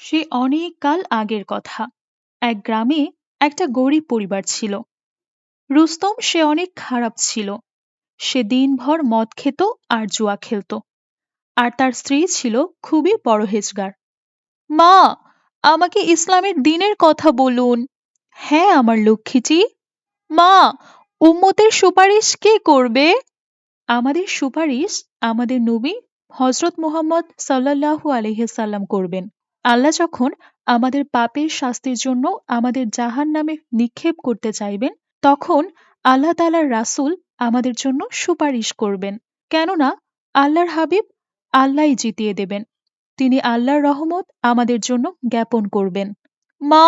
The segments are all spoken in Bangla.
সে অনেক কাল আগের কথা। এক গ্রামে একটা গরিব পরিবার ছিল। রুস্তম সে অনেক খারাপ ছিল। সে দিনভর মদ খেত আর জুয়া খেলত। আর তার স্ত্রী ছিল খুবই পরহেজগার। মা, আমাকে ইসলামের দিনের কথা বলুন। হ্যাঁ আমার লক্ষ্মীটি। মা, উম্মতের সুপারিশ কে করবে? আমাদের সুপারিশ আমাদের নবী হজরত মুহাম্মদ সাল্লাল্লাহু আলাইহিসাল্লাম করবেন। আল্লাহ যখন আমাদের পাপের শাস্তির জন্য আমাদের জাহান্নামে নিক্ষেপ করতে চাইবেন, তখন আল্লাহ তাআলার রাসূল আমাদের জন্য সুপারিশ করবেন। কেননা আল্লাহর হাবিব আল্লাহই জিতিয়ে দেবেন। তিনি আল্লাহর রহমত আমাদের জন্য জ্ঞাপন করবেন। মা,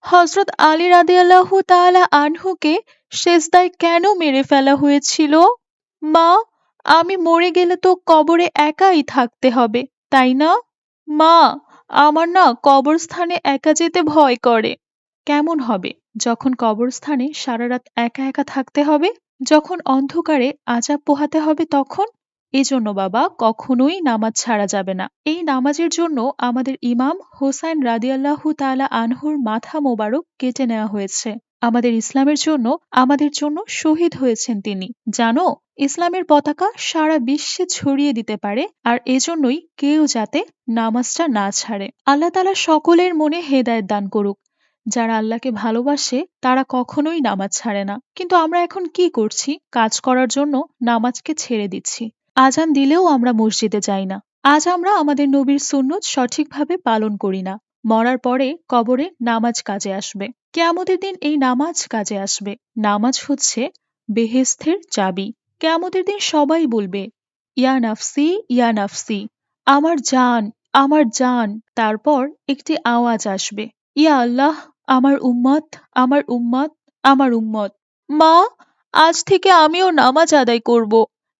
হযরত আলী রাদিয়াল্লাহু তাআলা আনহুকে সেজদায় কেন মেরে ফেলা হয়েছিল? মা, আমি মরে গেলে তো কবরে একাই থাকতে হবে, তাই না? মা, আমার না কবরস্থানে একা যেতে ভয় করে। কেমন হবে যখন কবরস্থানে সারা রাত একা একা থাকতে হবে? যখন অন্ধকারে আযাব পোহাতে হবে তখন? এজন্য বাবা কখনোই নামাজ ছাড়া যাবে না। এই নামাজের জন্য আমাদের ইমাম হোসাইন রাদিয়াল্লাহু তাআলা আনহুর মাথা মোবারক কেটে নেওয়া হয়েছে। আমাদের ইসলামের জন্য আমাদের জন্য শহীদ হয়েছেন তিনি। জানো, ইসলামের পতাকা সারা বিশ্বে ছড়িয়ে দিতে পারে, আর এজন্যই কেউ যাতে নামাজটা না ছাড়ে। আল্লাহ তাআলা সকলের মনে হেদায়েত দান করুক। যারা আল্লাহকে ভালোবাসে তারা কখনোই নামাজ ছাড়ে না। কিন্তু আমরা এখন কি করছি? কাজ করার জন্য নামাজকে ছেড়ে দিচ্ছি। আজান দিলেও আমরা মসজিদে যাই না। আজ আমরা আমাদের নবীর সুন্নত সঠিকভাবে পালন করি না। মরার পরে কবরে নামাজ কাজে আসবে। কিয়ামতের দিন এই নামাজ কাজে আসবে। নামাজ হচ্ছে বেহেশতের চাবি। কিয়ামতের দিন সবাই বলবে, ইয়া নাফসি ইয়া নাফসি, আমার জান, আমার জান। তারপর একটি আওয়াজ আসবে, ইয়া আল্লাহ, আমার উম্মত, আমার উম্মত, আমার উম্মত। মা, আজ থেকে আমিও নামাজ আদায় করব।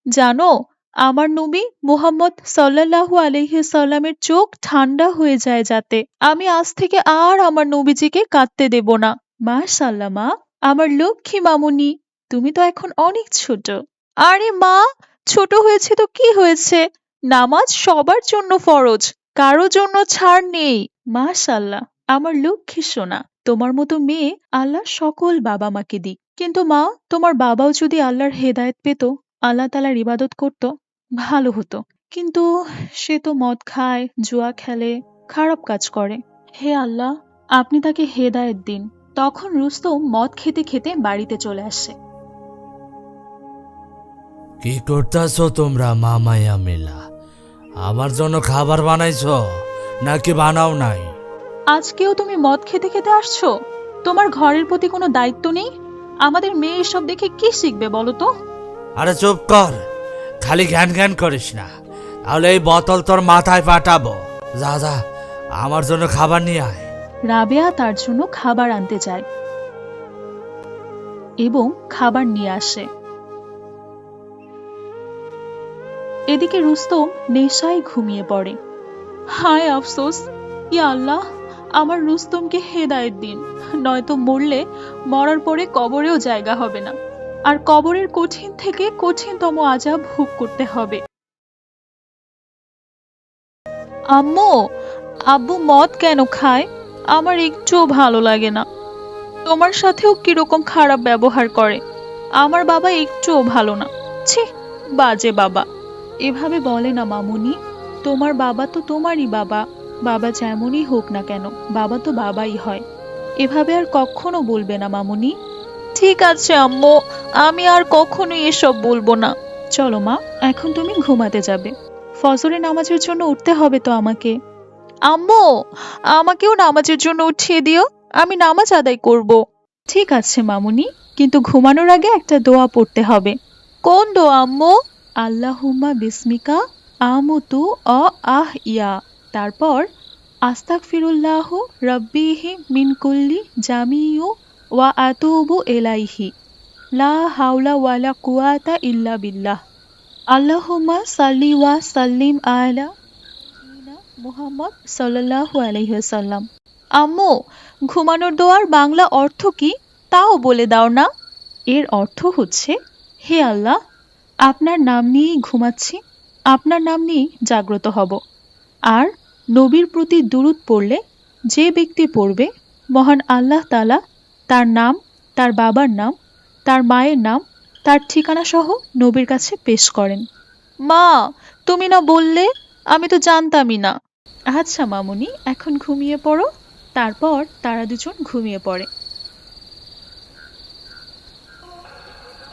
জানো, আমার নবী মুহাম্মদ সাল্লাল্লাহু আলাইহি সাল্লামের চোখ ঠান্ডা হয়ে যায় যাতে। আমি আজ থেকে আর আমার নবীজিকে কাঁদতে দেব না। মাশাআল্লাহ মা, আমার লক্ষ্মী মামুনি, তুমি তো এখন অনেক ছোট। আরে মা, ছোট হয়েছে তো কি হয়েছে? নামাজ সবার জন্য ফরজ, কারো জন্য ছাড় নেই। মাশাআল্লাহ, আমার লক্ষ্মী সোনা। তোমার মতো মেয়ে আল্লাহ সকল বাবা মাকে দিক। কিন্তু মা, তোমার বাবাও যদি আল্লাহর হেদায়েত পেত, আল্লাহ তাআলার ইবাদত করত, ভালো হতো। কিন্তু সে তো মদ খায়, জুয়া খেলে, খারাপ কাজ করে। হে আল্লাহ, আপনি তাকে হেদায়েত দিন। তখন রুস্তম মদ খেতে খেতে বাড়িতে চলে আসে। কি করতেছো তোমরা মামায়া মেলা? আমার জন্য খাবার বানাইছো নাকি বানাও নাই? আজকেও তুমি মদ খেতে খেতে আসছো? তোমার ঘরের প্রতি কোনো দায়িত্ব নেই? আমাদের মেয়ে এসব দেখে কি শিখবে বলো তো? আরে চুপ কর, খালি ঘ্যান ঘ্যান করিস না, তাহলে এই বোতল তোর মাথায় পাঠাবো। যা যা, আমার জন্য খাবার নিয়ে আয়। রাবেয়া তার জন্য খাবার আনতে যায় এবং খাবার নিয়ে আসে। এদিকে রুস্তম নেশায় ঘুমিয়ে পড়ে। হায় আফসোস, ইয়া আল্লাহ, আমার রুস্তমকে হেদায়েত দিন, নয়তো মরলে মরার পরে কবরেও জায়গা হবে না, আর কবরের কঠিন থেকে কঠিনতম আযাব ভোগ করতে হবে। আম্মু, আব্বু মদ কেন খায়? আমার একটুও ভালো লাগে না। তোমার সাথেও কিরকম খারাপ ব্যবহার করে। আমার বাবা একটুও ভালো না। ছি, বাজে বাবা। এভাবে বলে না মামুনি, তোমার বাবা তো তোমারই বাবা। বাবা যেমনই হোক না কেন, বাবা তো বাবাই হয়। এভাবে আর কখনো বলবে না মামুনি। ঠিক আছে আম্মু, আমি আর কখনোই এসব বলবো না। চলো মা, এখন তুমি ঘুমাতে যাবে। ফজরের নামাজের জন্য উঠতে হবে তো আমাকে। আম্মু, আমাকেও নামাজের জন্য উঠিয়ে দিও, আমি নামাজ আদায় করব। ঠিক আছে মামুনি, কিন্তু ঘুমানোর আগে একটা দোয়া পড়তে হবে। কোন দোয়া আম্মু? আল্লাহুম্মা বিসমিকা আমুতু অ আহ ইয়া। তারপর আস্তাগফিরুল্লাহু রাব্বিহি মিন কুল্লি জামিউ ওয়া আতুবু ইলাইহি লা হাওলা ওয়ালা কুওয়াতা ইল্লা বিল্লাহ। আল্লাহুম্মা সাল্লি ওয়া সাল্লিম আলা মুহাম্মদ সাল্লাল্লাহু আলাইহি ওয়াসাল্লাম। আম্মু, ঘুমানোর দোয়ার বাংলা অর্থ কি তাও বলে দাও না। এর অর্থ হচ্ছে, হে আল্লাহ, আপনার নাম নিয়েই ঘুমাচ্ছি, আপনার নাম নিয়েই জাগ্রত হব। আর নবীর প্রতি দুরূদ পড়লে যে ব্যক্তি পড়বে মহান আল্লাহ তাআলা তার নাম, তার বাবার নাম, তার মায়ের নাম, তার ঠিকানা সহ নবীর কাছে পেশ করেন। মা, তুমি না বললে? আমি তো জানতামই না। আচ্ছা মামুনি, এখন ঘুমিয়ে পড়ো। তারপর তারা দুজন ঘুমিয়ে পড়ে।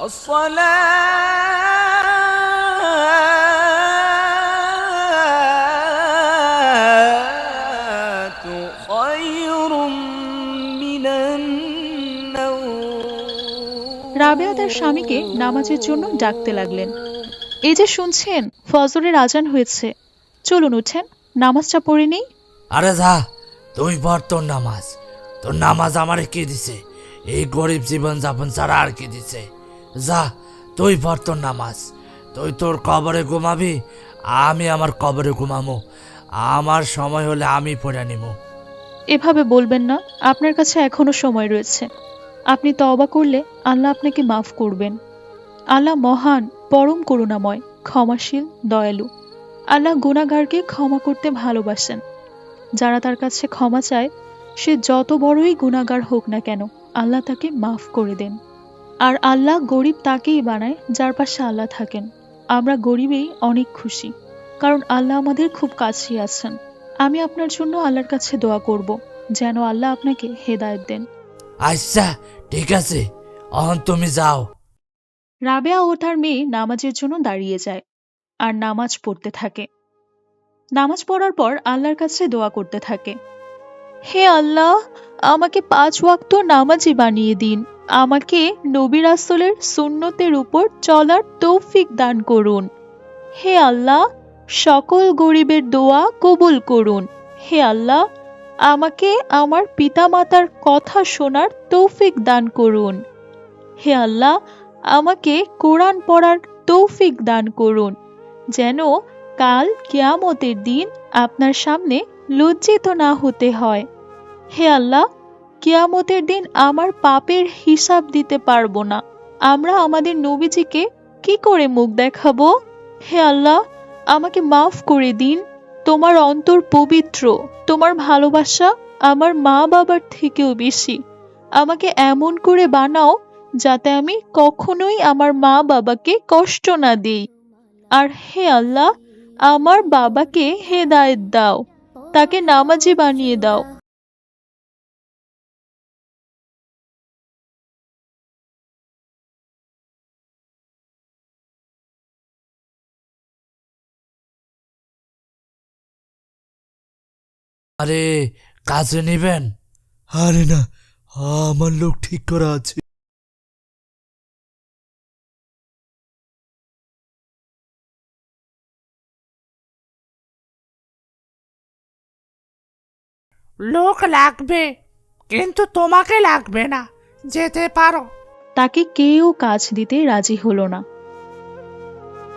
الصلاة خير من النوم রাবেয়া তার স্বামীকে নামাজের জন্য ডাকতে লাগলেন। এই যে শুনছেন, ফজরের আজান হয়েছে, চলুন উঠেন, নামাজটা পড়ে নেই। আরে যা, তুই পড় তোর নামাজ। তোর নামাজ আমারে কি দিছে? এই গরিব জীবন যাপন ছাড়া আর কি দিছে? যা, তুই পড় তোর নামাজ। তুই তোর কবরে ঘুমাবি, আমি আমার কবরে ঘুমামো। আমার সময় হলে আমি পড়ে নিমু। এভাবে বলবেন না, আপনার কাছে এখনো সময় রয়েছে। আপনি তওবা করলে আল্লাহ আপনাকে মাফ করবেন। আল্লাহ মহান, পরম করুণাময়, ক্ষমাশীল, দয়ালু। আল্লাহ গুনাহগারকে ক্ষমা করতে ভালোবাসেন। যারা তার কাছে ক্ষমা চায়, সে যত বড়ই গুনাহগার হোক না কেন, আল্লাহ তাকে মাফ করে দেন। আর আল্লাহ গরিব তাকেই বানায় যার পাশে আল্লাহ থাকেন। আমরা গরিবেই অনেক খুশি, কারণ আল্লাহ আমাদের খুব কাছেই আছেন। আমি আপনার জন্য আল্লাহর কাছে দোয়া করব, যেন আল্লাহ আপনাকে হেদায়েত দেন। আচ্ছা, ঠিক আছে, অহন তুমি যাও। রাবেয়া ও তার মেয়ে নামাজের জন্য দাঁড়িয়ে যায় আর নামাজ পড়তে থাকে। নামাজ পড়ার পর আল্লাহর কাছে দোয়া করতে থাকে। হে আল্লাহ, আমাকে ৫ ওয়াক্ত নামাজি বানিয়ে দিন। আমাকে নবী রাসূলের সুন্নতের উপর চলার তৌফিক দান করুন। হে আল্লাহ, সকল গরিবের দোয়া কবুল করুন। হে আল্লাহ, আমাকে আমার পিতামাতার কথা শোনার তৌফিক দান করুন। হে আল্লাহ, আমাকে কোরআন পড়ার তৌফিক দান করুন, যেন কাল কিয়ামতের দিন আপনার সামনে লজ্জিত না হতে হয়। হে আল্লাহ, কিয়ামতের দিন আমার পাপের হিসাব দিতে পারবো না। আমরা আমাদের নবীজিকে কি করে মুখ দেখাবো? হে আল্লাহ, আমাকে মাফ করে দিন। তোমার অন্তর পবিত্র, তোমার ভালোবাসা আমার মা বাবার থেকেও বেশি। আমাকে এমন করে বানাও যাতে আমি কখনোই আমার মা বাবাকে কষ্ট না দিই। আর হে আল্লাহ, আমার বাবাকে হেদায়েত দাও, তাকে নামাজি বানিয়ে দাও। আরে, কাজে নিবেন? আরে না, আমার লোক ঠিক করা আছে। লোক লাগবে, কিন্তু তোমাকে লাগবে না, যেতে পারো। তাকে কেউ কাজ দিতে রাজি হলো না।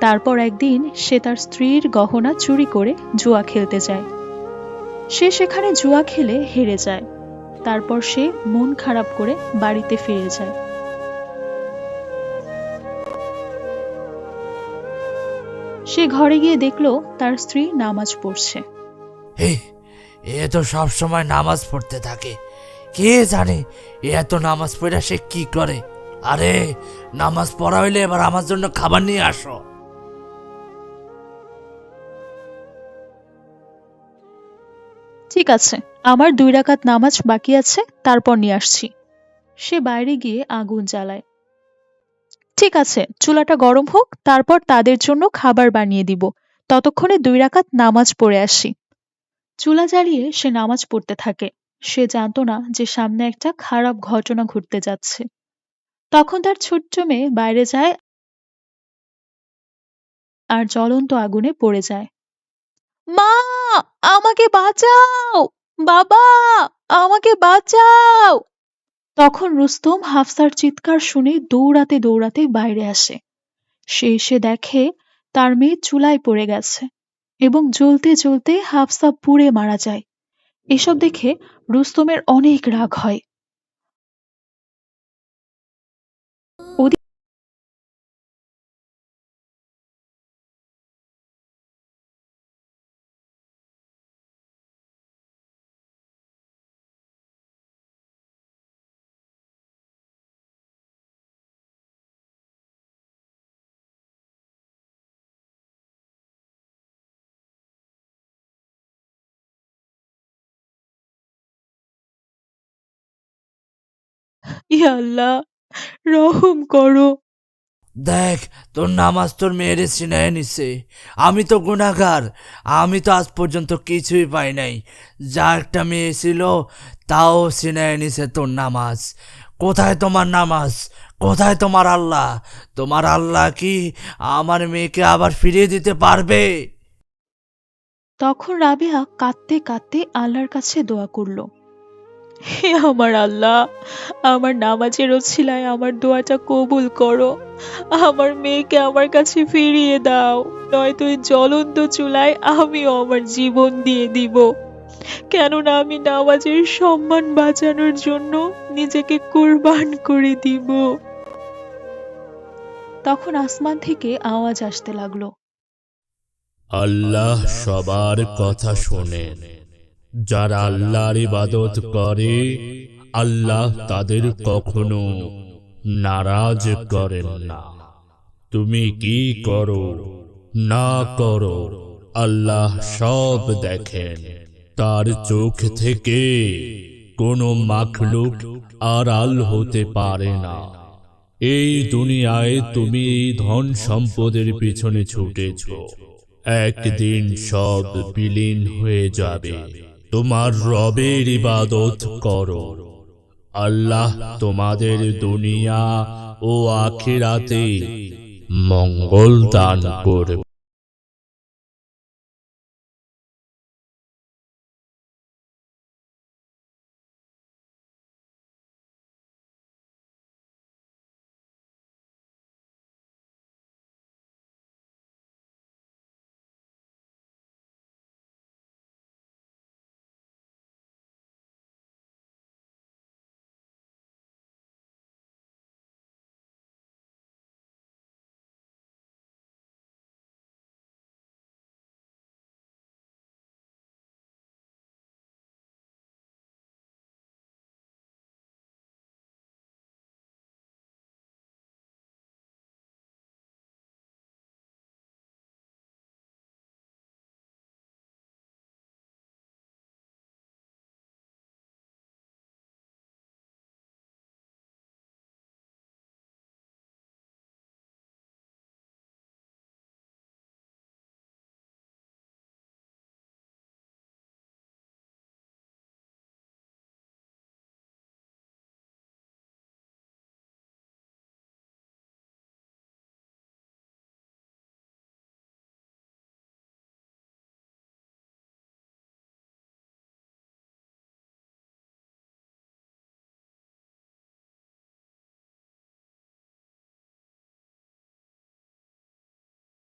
তারপর একদিন সে তার স্ত্রীর গহনা চুরি করে জুয়া খেলতে যায়। সে সেখানে জুয়া খেলে হেরে যায়। তারপর সে মন খারাপ করে বাড়িতে ফিরে যায়। সে ঘরে গিয়ে দেখলো তার স্ত্রী নামাজ পড়ছে। হে, এ তো সব সময় নামাজ পড়তে থাকে। কে জানে এ এত নামাজ পড়া সে কি করে? আরে, নামাজ পড়া হইলে এবার আমার জন্য খাবার নিয়ে আসো। ঠিক আছে, আমার 2 রাকাত নামাজ বাকি আছে, তারপর নিয়ে আসছি। সে বাইরে গিয়ে আগুন জ্বালায়। ঠিক আছে, চুলাটা গরম হোক, তারপর তাদের জন্য খাবার বানিয়ে দিব। ততক্ষণে 2 রাকাত নামাজ পড়ে আসি। চুলা জ্বালিয়ে সে নামাজ পড়তে থাকে। সে জানতো না যে সামনে একটা খারাপ ঘটনা ঘটতে যাচ্ছে। তখন তার ছোট্ট মেয়ে বাইরে যায় আর জ্বলন্ত আগুনে পড়ে যায়। মা, আমাকে বাঁচাও! বাবা, আমাকে বাঁচাও! তখন রুস্তম হাফসার চিৎকার শুনে দৌড়াতে দৌড়াতে বাইরে আসে। সে এসে দেখে তার মেয়ে চুলায় পড়ে গেছে এবং জ্বলতে জ্বলতে হাফসা পুড়ে মারা যায়। এসব দেখে রুস্তমের অনেক রাগ হয়। ইয়া আল্লাহ, রহম করো। দেখ, তোর নামাজ তোর মেয়েরে ছিনায় নিছে। আমি তো গুনাহগার, আমি তো আজ পর্যন্ত কিছুই পাই নাই। যা একটা মেয়ে ছিল তাও ছিনায় নিছে তোর নামাজ। কোথায় তোমার নামাজ? কোথায় তোমার আল্লাহ? তোমার আল্লাহ কি আমার মেয়েকে আবার ফিরিয়ে দিতে পারবে? তখন রাবেয়া কাঁদতে কাঁদতে আল্লাহর কাছে দোয়া করলো, হে আমার আল্লাহ, আমার নামাজের ওছিলায় আমার দোয়াটা কবুল করো। আমার মেয়েকে আমার কাছে ফিরিয়ে দাও, নয়তো এই জ্বলন্ত চুলায় আমিও আমার জীবন দিয়ে দিব। কেননা আমি নামাজের সম্মান বাঁচানোর জন্য নিজেকে কুরবান করে দিব। তখন আসমান থেকে আওয়াজ আসতে লাগলো, আল্লাহ সবার কথা শোনেন। যারা আল্লাহর ইবাদত করে আল্লাহ তাদের কখনো নারাজ করেন না। তুমি কি করো না করো আল্লাহ সব দেখেন। তার চোখ থেকে কোনো মাখলুক আড়াল হতে পারে না। এই দুনিয়ায় তুমি ধন সম্পদের পিছনে ছুটেছ, একদিন সব বিলীন হয়ে যাবে। তোমার রবের ইবাদত করো, আল্লাহ তোমাদের দুনিয়া ও আখিরাতে মঙ্গল দান করবে।